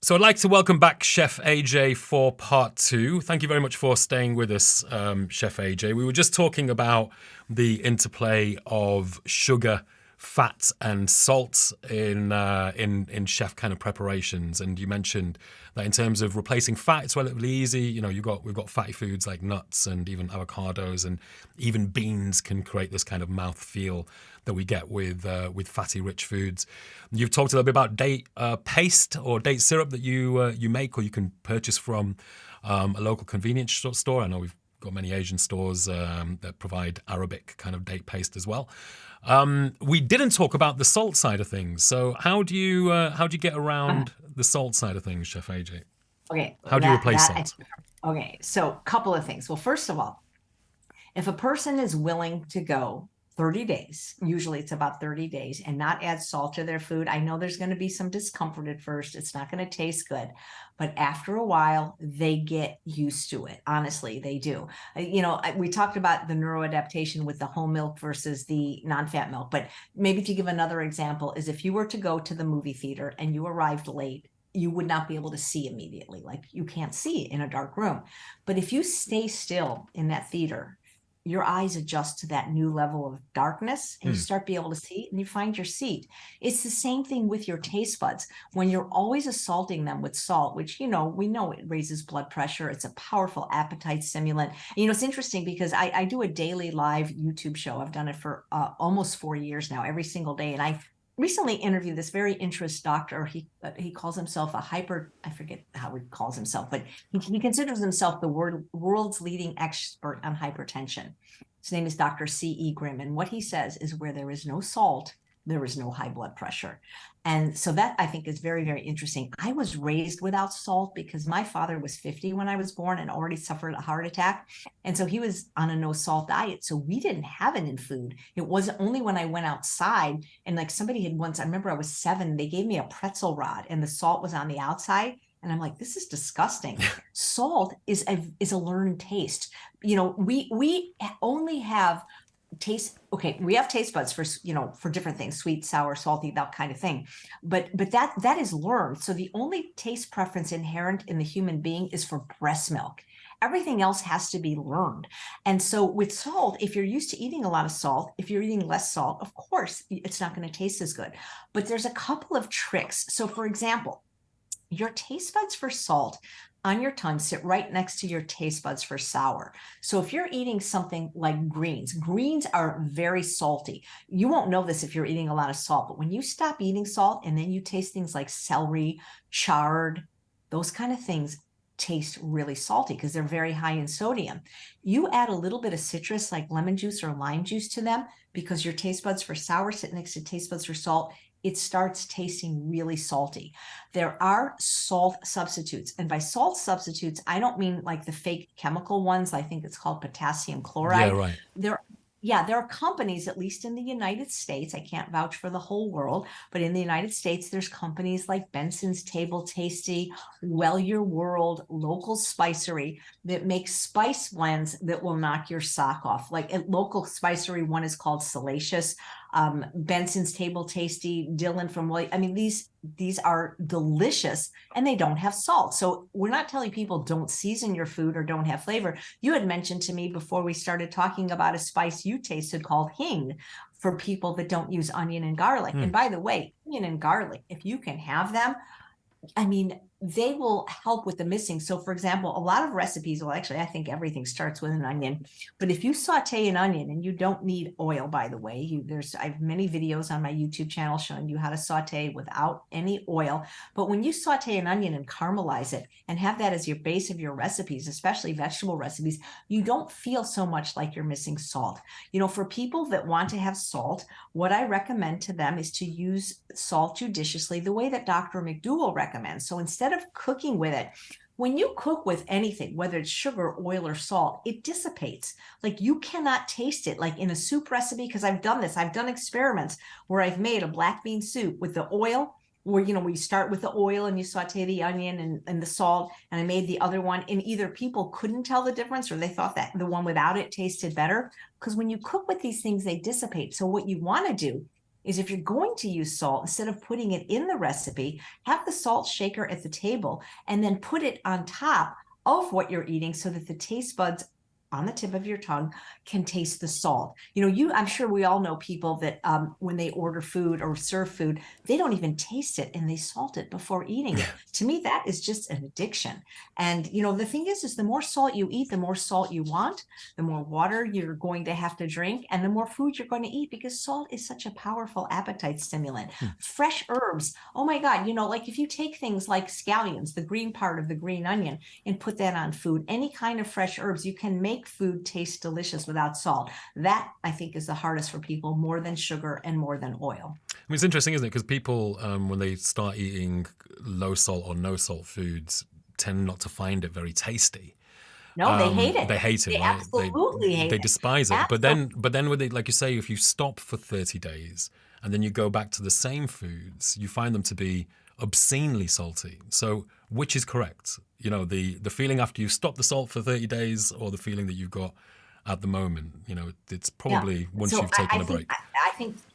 So I'd like to welcome back Chef AJ for part two. Thank you very much for staying with us, Chef AJ. We were just talking about the interplay of sugar, fat, and salt in chef kind of preparations. And you mentioned that in terms of replacing fat, it's relatively easy. You know, we've got fatty foods like nuts and even avocados, and even beans can create this kind of mouth feel that we get with fatty rich foods. You've talked a little bit about date paste or date syrup that you make or you can purchase from a local convenience store. I know we've got many Asian stores that provide Arabic kind of date paste as well. We didn't talk about the salt side of things. So how do you get around the salt side of things, Chef AJ? Okay, How do you replace salt? okay. So, couple of things. Well, first of all, if a person is willing to go 30 days, usually it's about 30 days, and not add salt to their food, I know there's going to be some discomfort at first. It's not going to taste good, but after a while, they get used to it. Honestly, they do. We talked about the neuroadaptation with the whole milk versus the non-fat milk, but maybe to give another example is if you were to go to the movie theater and you arrived late, you would not be able to see immediately. Like you can't see in a dark room. But if you stay still in that theater, your eyes adjust to that new level of darkness and you Hmm. start be able to see and you find your seat. It's the same thing with your taste buds. When you're always assaulting them with salt, which, we know it raises blood pressure. It's a powerful appetite stimulant. It's interesting because I do a daily live YouTube show. I've done it for almost 4 years now, every single day. And I recently interviewed this very interesting doctor. He calls himself I forget how he calls himself, but he considers himself the world's leading expert on hypertension. His name is Dr. C.E. Grimm. And what he says is where there is no salt, there is no high blood pressure. And so that I think is very, very interesting. I was raised without salt because my father was 50 when I was born and already suffered a heart attack. And so he was on a no salt diet. So we didn't have it in food. It wasn't only when I went outside and like somebody had once, I remember I was 7, they gave me a pretzel rod and the salt was on the outside. And I'm like, this is disgusting. Salt is a learned taste. We only have taste. Okay, we have taste buds for different things, sweet, sour, salty, that kind of thing, but that is learned. So the only taste preference inherent in the human being is for breast milk. Everything else has to be learned. And so with salt, if you're used to eating a lot of salt, if you're eating less salt, of course it's not going to taste as good. But there's a couple of tricks. So for example, your taste buds for salt on your tongue sit right next to your taste buds for sour. So if you're eating something like greens are very salty. You won't know this if you're eating a lot of salt, but when you stop eating salt and then you taste things like celery, chard, those kind of things taste really salty because they're very high in sodium. You add a little bit of citrus like lemon juice or lime juice to them because your taste buds for sour sit next to taste buds for salt, it starts tasting really salty. There are salt substitutes. And by salt substitutes, I don't mean like the fake chemical ones. I think it's called potassium Yeah, chloride. right. There, yeah, there are companies, at least in the United States, I can't vouch for the whole world, but in the United States, there's companies like Benson's Table Tasty, Well Your World, Local Spicery that make spice blends that will knock your sock off. Like at Local Spicery, one is called Salacious. Benson's Table Tasty, Dylan from William. I mean, these are delicious and they don't have salt. So we're not telling people don't season your food or don't have flavor. You had mentioned to me before we started talking about a spice you tasted called hing for people that don't use onion and garlic. Hmm. And by the way, onion and garlic, if you can have them, I mean, they will help with the missing. So, for example, a lot of recipes, well, actually, I think everything starts with an onion. But if you saute an onion, and you don't need oil, by the way, I have many videos on my YouTube channel showing you how to saute without any oil. But when you saute an onion and caramelize it and have that as your base of your recipes, especially vegetable recipes, you don't feel so much like you're missing salt. For people that want to have salt, what I recommend to them is to use salt judiciously, the way that Dr. McDougall recommends. So instead of cooking with it, when you cook with anything, whether it's sugar, oil, or salt, it dissipates. Like you cannot taste it like in a soup recipe, because I've done this. I've done experiments where I've made a black bean soup with the oil, where we start with the oil and you saute the onion and the salt, and I made the other one, and either people couldn't tell the difference or they thought that the one without it tasted better, because when you cook with these things they dissipate. So what you want to do is if you're going to use salt, instead of putting it in the recipe, have the salt shaker at the table and then put it on top of what you're eating so that the taste buds on the tip of your tongue can taste the salt. I'm sure we all know people that when they order food or serve food, they don't even taste it and they salt it before eating it. To me, that is just an addiction. And, the thing is the more salt you eat, the more salt you want, the more water you're going to have to drink, and the more food you're going to eat, because salt is such a powerful appetite stimulant. Fresh herbs. Oh my God. Like if you take things like scallions, the green part of the green onion, and put that on food, any kind of fresh herbs, you can make food taste delicious without salt. That, I think, is the hardest for people, more than sugar and more than oil. I mean, it's interesting, isn't it? Because people, when they start eating low salt or no salt foods, tend not to find it very tasty. No, they hate it. They hate it, They right? absolutely hate They it. despise it. But then with it, like you say, if you stop for 30 days and then you go back to the same foods, you find them to be obscenely salty. So which is correct? The feeling after you stop the salt for 30 days, or the feeling that you've got at the moment? It's probably once you've taken a break.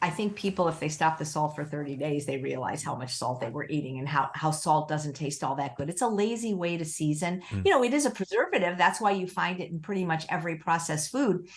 I think people, if they stop the salt for 30 days, they realize how much salt they were eating and how salt doesn't taste all that good. It's a lazy way to season. It is a preservative. That's why you find it in pretty much every processed food.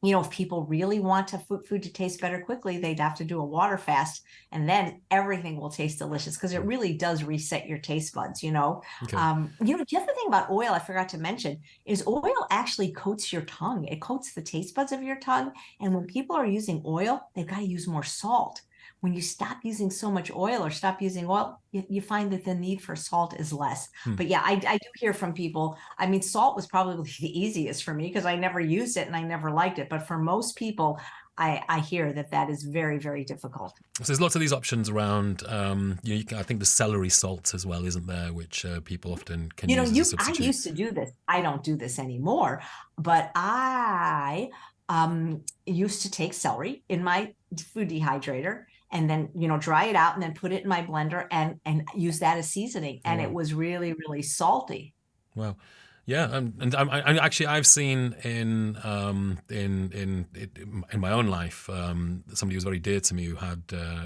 If people really want food to taste better quickly, they'd have to do a water fast, and then everything will taste delicious, because it really does reset your taste buds. Okay. The other thing about oil I forgot to mention is oil actually coats your tongue. It coats the taste buds of your tongue. And when people are using oil, they've got to use more salt. When you stop using so much oil or stop using oil, you find that the need for salt is less. But yeah, I do hear from people. I mean, salt was probably the easiest for me because I never used it and I never liked it. But for most people, I hear that is very, very difficult. So there's lots of these options around. I think the celery salt as well, isn't there, which people often can use as a substitute. I used to do this. I don't do this anymore, but I used to take celery in my food dehydrator and then, dry it out and then put it in my blender and use that as seasoning. And it was really, really salty. Wow. Yeah, and I've seen in my own life somebody who was very dear to me who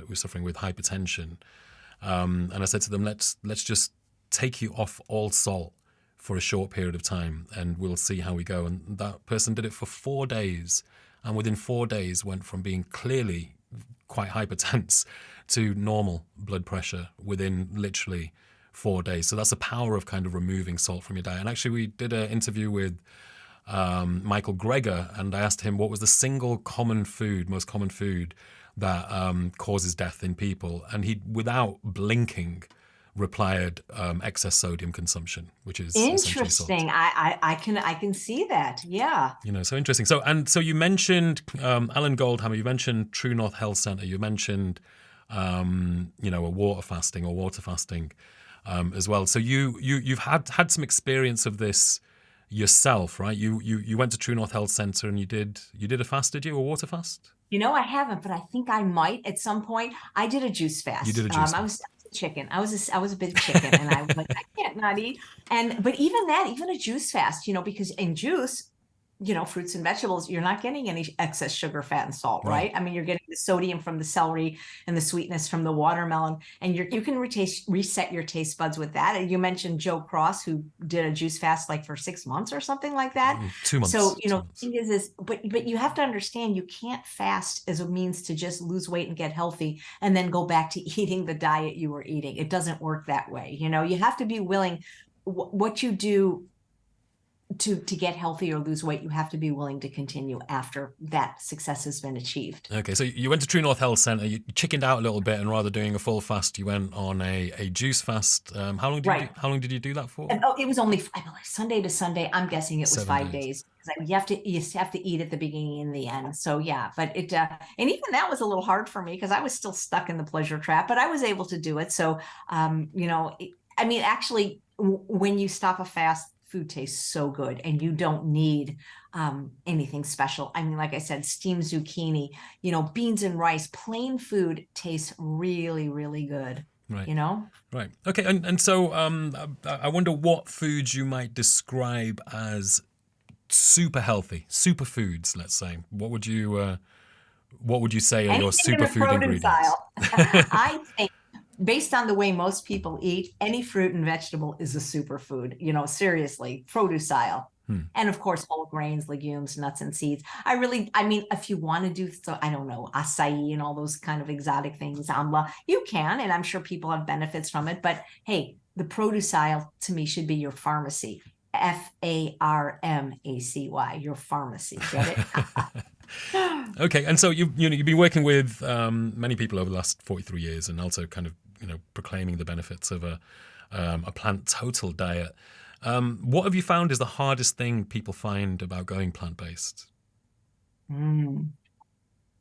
was suffering with hypertension, and I said to them, let's just take you off all salt for a short period of time, and we'll see how we go. And that person did it for 4 days, and within 4 days went from being clearly quite hypertense to normal blood pressure within literally 4 days. So that's the power of kind of removing salt from your diet. And actually, we did an interview with Michael Greger, and I asked him what was the single most common food that causes death in people, and he, without blinking, replied excess sodium consumption, which is interesting. I can see that. Yeah. So interesting. So you mentioned Alan Goldhammer. You mentioned True North Health Center. You mentioned a water fasting as well. So you've had some experience of this yourself, right? You went to True North Health Center and you did a fast, did you? A water fast? I haven't, but I think I might at some point. I did a juice fast. You did a juice fast. I was chicken. I was a bit chicken, and I was like, I can't not eat. But even a juice fast, because in juice, fruits and vegetables, you're not getting any excess sugar, fat, and salt, right? I mean, you're getting the sodium from the celery and the sweetness from the watermelon, and you can reset your taste buds with that. And you mentioned Joe Cross, who did a juice fast like for 6 months or something like that. 2 months. So, the thing is, but you have to understand, you can't fast as a means to just lose weight and get healthy and then go back to eating the diet you were eating. It doesn't work that way. You have to be willing, what you do to get healthy or lose weight, you have to be willing to continue after that success has been achieved. Okay, so you went to True North Health Center, you chickened out a little bit, and rather doing a full fast, you went on a juice fast. How long did you do that for? And, it was only, I believe, Sunday to Sunday. I'm guessing it was 7 5 days. You have to eat at the beginning and the end. So yeah, but it and even that was a little hard for me because I was still stuck in the pleasure trap, but I was able to do it. So actually, when you stop a fast, food tastes so good, and you don't need anything special. I mean, like I said, steamed zucchini, beans and rice, plain food tastes really, really good. Right. Right. Okay. And so I wonder what foods you might describe as super healthy, superfoods, let's say. What would you What would you say are your Anything in the superfood produce ingredients? aisle. I think based on the way most people eat, any fruit and vegetable is a superfood, seriously, produce aisle. Hmm. And of course, whole grains, legumes, nuts, and seeds. I mean, if you want to do, so I don't know, acai and all those kind of exotic things, amla, you can, and I'm sure people have benefits from it. But hey, the produce aisle to me should be your pharmacy. Pharmacy, your pharmacy. Get it? Okay, and so you've been working with many people over the last 43 years, and also kind of proclaiming the benefits of a plant total diet. What have you found is the hardest thing people find about going plant based? Mm.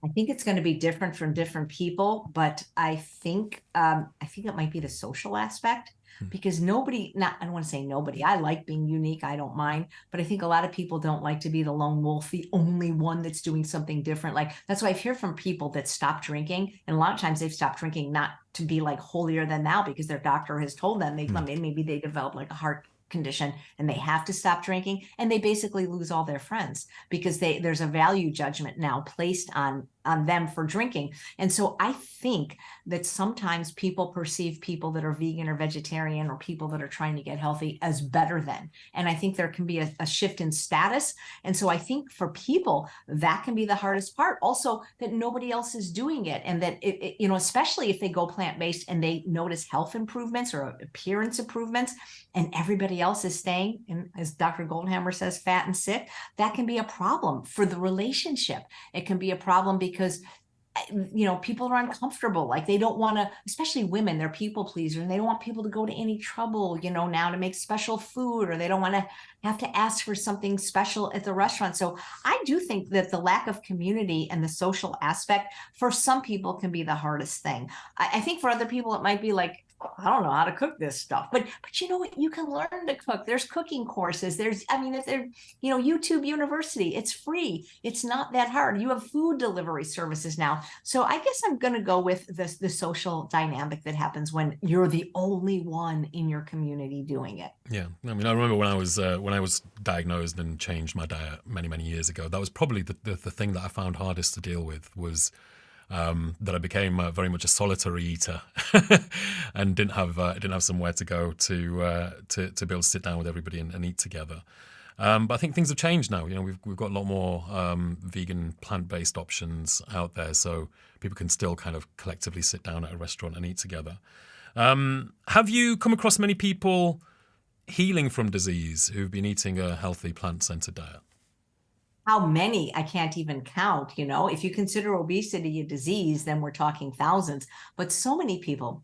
I think it's going to be different from different people, but I think it might be the social aspect Hmm. because I don't want to say nobody. I like being unique. I don't mind, but I think a lot of people don't like to be the lone wolf, the only one that's doing something different. Like that's why I've heard from people that stop drinking, and a lot of times they've stopped drinking not to be like holier than thou because their doctor has told them Hmm. maybe they develop like a heart condition and they have to stop drinking, and they basically lose all their friends because there's a value judgment now placed on them for drinking. And so I think that sometimes people perceive people that are vegan or vegetarian or people that are trying to get healthy as better than. And I think there can be a shift in status. And so I think for people, that can be the hardest part. Also, that nobody else is doing it. And that, especially if they go plant-based and they notice health improvements or appearance improvements, and everybody else is staying, and as Dr. Goldhammer says, fat and sick, that can be a problem for the relationship. It can be a problem because people are uncomfortable, like they don't want to, especially women, they're people pleasers and they don't want people to go to any trouble now to make special food, or they don't want to have to ask for something special at the restaurant. So I do think that the lack of community and the social aspect for some people can be the hardest thing. I think for other people it might be like, I don't know how to cook this stuff, but you know what, you can learn to cook. There's cooking courses, if there YouTube University, it's free, it's not that hard. You have food delivery services now. So I guess I'm going to go with the social dynamic that happens when you're the only one in your community doing it. Yeah, I mean, I remember when I was diagnosed and changed my diet many years ago. That was probably the thing that I found hardest to deal with was that I became very much a solitary eater and didn't have somewhere to go to be able to sit down with everybody and eat together. But I think things have changed now. We've got a lot more vegan, plant-based options out there, so people can still kind of collectively sit down at a restaurant and eat together. Have you come across many people healing from disease who've been eating a healthy plant-centered diet? How many? I can't even count. If you consider obesity a disease, then we're talking thousands. But so many people,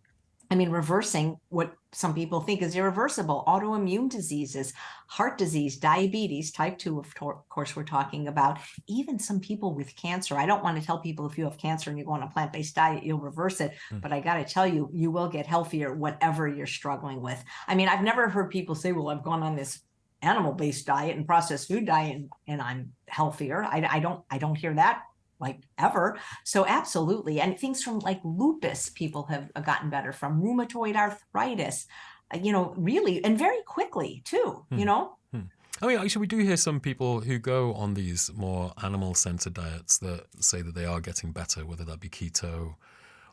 reversing what some people think is irreversible, autoimmune diseases, heart disease, diabetes, type 2, of course, we're talking about, even some people with cancer. I don't want to tell people if you have cancer and you go on a plant-based diet, you'll reverse it. But I got to tell you, you will get healthier, whatever you're struggling with. I've never heard people say, well, I've gone on this animal-based diet and processed food diet and I'm healthier. I don't hear that like ever. So absolutely. And things from like lupus, people have gotten better from, rheumatoid arthritis, really, and very quickly too, I mean, actually, we do hear some people who go on these more animal-centered diets that say that they are getting better, whether that be keto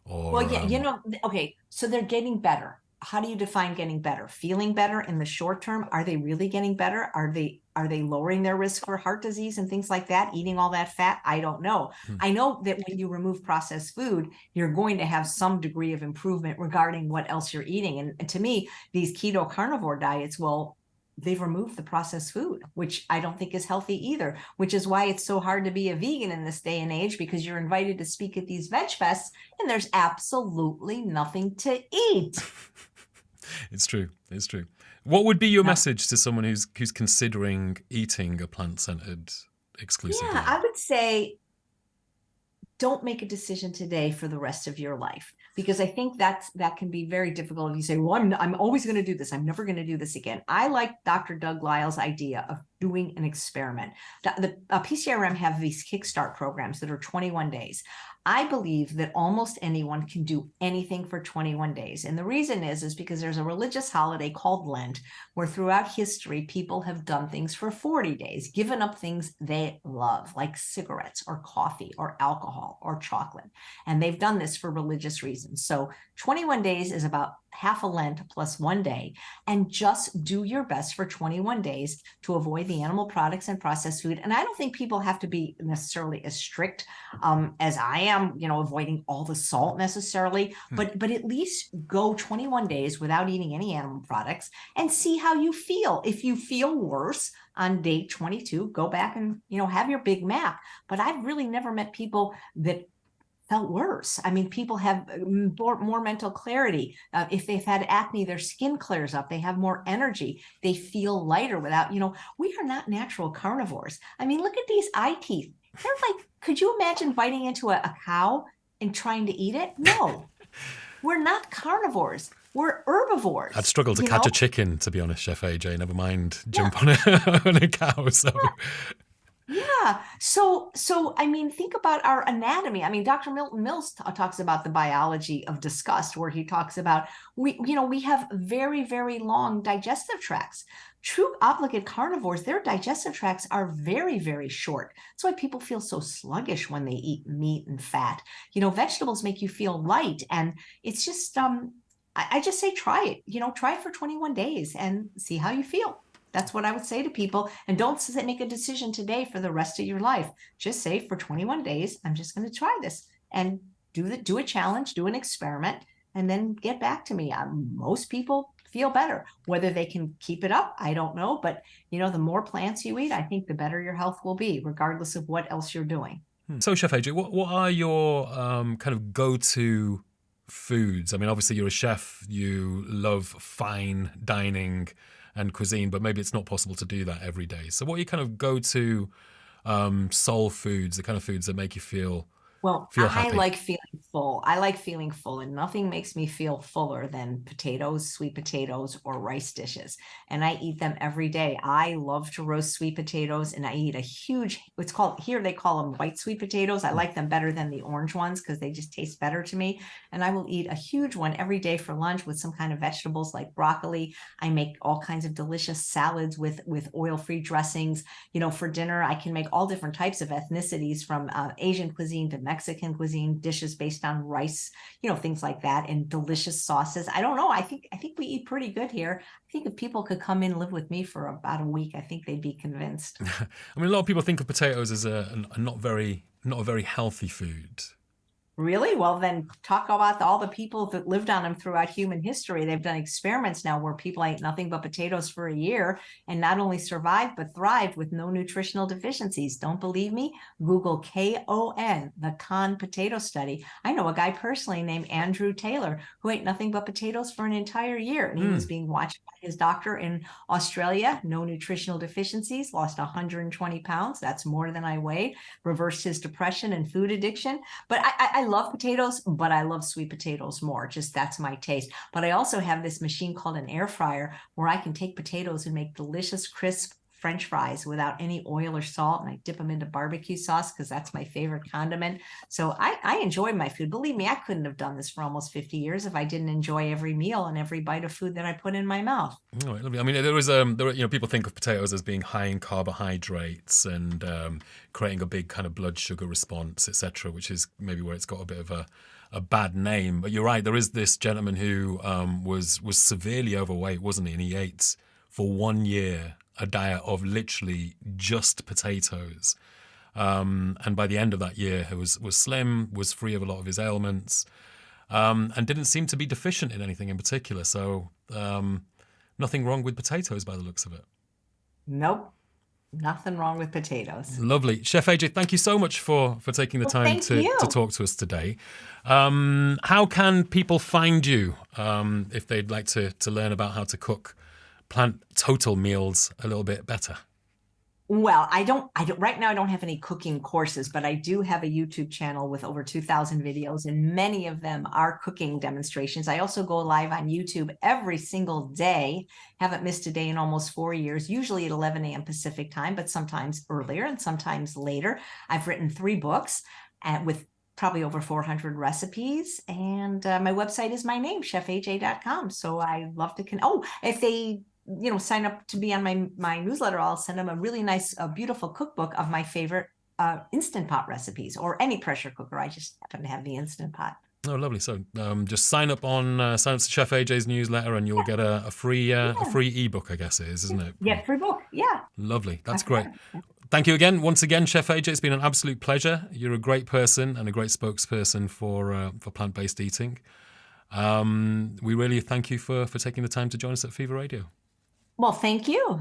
or... Well, yeah, okay, so they're getting better. How do you define getting better? Feeling better in the short term? Are they really getting better? Are they lowering their risk for heart disease and things like that? Eating all that fat? I don't know. I know that when you remove processed food, you're going to have some degree of improvement regarding what else you're eating. And to me, these keto carnivore diets, well, they've removed the processed food, which I don't think is healthy either, which is why it's so hard to be a vegan in this day and age, because you're invited to speak at these veg fests and there's absolutely nothing to eat. It's true. It's true. What would be your No. message to someone who's considering eating a plant-centered exclusive Yeah, diet? I would say don't make a decision today for the rest of your life, because I think that can be very difficult if you say, well, I'm always going to do this, I'm never going to do this again. I like Dr. Doug Lyle's idea of doing an experiment. The PCRM have these Kickstart programs that are 21 days. I believe that almost anyone can do anything for 21 days. And the reason is because there's a religious holiday called Lent, where throughout history, people have done things for 40 days, given up things they love, like cigarettes or coffee or alcohol or chocolate. And they've done this for religious reasons. So 21 days is about half a Lent plus 1 day, and just do your best for 21 days to avoid the animal products and processed food. And I don't think people have to be necessarily as strict as I am, avoiding all the salt necessarily, but at least go 21 days without eating any animal products and see how you feel. If you feel worse on day 22, go back and, have your big map. But I've really never met people that felt worse. I mean, people have more mental clarity. If they've had acne, their skin clears up. They have more energy. They feel lighter without, we are not natural carnivores. I mean, look at these eye teeth. They're like, could you imagine biting into a cow and trying to eat it? No, we're not carnivores. We're herbivores. I'd struggle to catch a chicken, to be honest, Chef AJ. Never mind jump on a cow. So. Yeah. So I mean, think about our anatomy. I mean, Dr. Milton Mills talks about the biology of disgust, where he talks about we have very, very long digestive tracts. True obligate carnivores, their digestive tracts are very, very short. That's why people feel so sluggish when they eat meat and fat. Vegetables make you feel light, and it's just I just say try it. Try it for 21 days and see how you feel. That's what I would say to people. And don't make a decision today for the rest of your life. Just say for 21 days, I'm just going to try this and do a challenge, do an experiment, and then get back to me. Most people feel better. Whether they can keep it up, I don't know. But, the more plants you eat, I think the better your health will be, regardless of what else you're doing. So, Chef AJ, what are your kind of go-to foods? I mean, obviously, you're a chef. You love fine dining and cuisine, but maybe it's not possible to do that every day. So what are your kind of go-to soul foods, the kind of foods that make you feel happy? I like feeling full. I like feeling full, and nothing makes me feel fuller than potatoes, sweet potatoes, or rice dishes. And I eat them every day. I love to roast sweet potatoes, and I eat a huge, they call them white sweet potatoes. I like them better than the orange ones because they just taste better to me. And I will eat a huge one every day for lunch with some kind of vegetables like broccoli. I make all kinds of delicious salads with oil-free dressings. For dinner, I can make all different types of ethnicities, from Asian cuisine to Mexican cuisine, dishes based on rice, things like that, and delicious sauces. I don't know. I think we eat pretty good here. I think if people could come in and live with me for about a week, I think they'd be convinced. I mean, a lot of people think of potatoes as a not a very healthy food. Really? Well, then talk about all the people that lived on them throughout human history. They've done experiments now where people ate nothing but potatoes for a year and not only survived, but thrived with no nutritional deficiencies. Don't believe me? Google KON, the Con Potato Study. I know a guy personally named Andrew Taylor who ate nothing but potatoes for an entire year. And he was being watched by his doctor in Australia. No nutritional deficiencies, lost 120 pounds. That's more than I weighed. Reversed his depression and food addiction. But I love potatoes, but I love sweet potatoes more. Just that's my taste. But I also have this machine called an air fryer where I can take potatoes and make delicious, crisp French fries without any oil or salt. And I dip them into barbecue sauce because that's my favorite condiment. So I enjoy my food. Believe me, I couldn't have done this for almost 50 years if I didn't enjoy every meal and every bite of food that I put in my mouth. Oh, lovely. I mean, there were, people think of potatoes as being high in carbohydrates and creating a big kind of blood sugar response, etc., which is maybe where it's got a bit of a bad name. But you're right. There is this gentleman who was severely overweight, wasn't he? And he ate for 1 year a diet of literally just potatoes. And by the end of that year, he was slim, was free of a lot of his ailments, and didn't seem to be deficient in anything in particular. So nothing wrong with potatoes by the looks of it. Nope. Nothing wrong with potatoes. Lovely. Chef AJ, thank you so much for taking the time to talk to us today. How can people find you if they'd like to learn about how to cook plant total meals a little bit better? Well, right now I don't have any cooking courses, but I do have a YouTube channel with over 2,000 videos, and many of them are cooking demonstrations. I also go live on YouTube every single day. Haven't missed a day in almost 4 years, usually at 11 a.m. Pacific time, but sometimes earlier and sometimes later. I've written 3 books with probably over 400 recipes. And my website is my name, chefaj.com. So I love to if they sign up to be on my newsletter, I'll send them a really nice, beautiful cookbook of my favorite Instant Pot recipes, or any pressure cooker. I just happen to have the Instant Pot. Oh, lovely. So just sign up to Chef AJ's newsletter and you'll get a free ebook, I guess it is, isn't it? Yeah, free book. Yeah. Lovely. That's great. Thank you again, once again, Chef AJ. It's been an absolute pleasure. You're a great person and a great spokesperson for plant-based eating. We really thank you for taking the time to join us at Fever Radio. Well, thank you.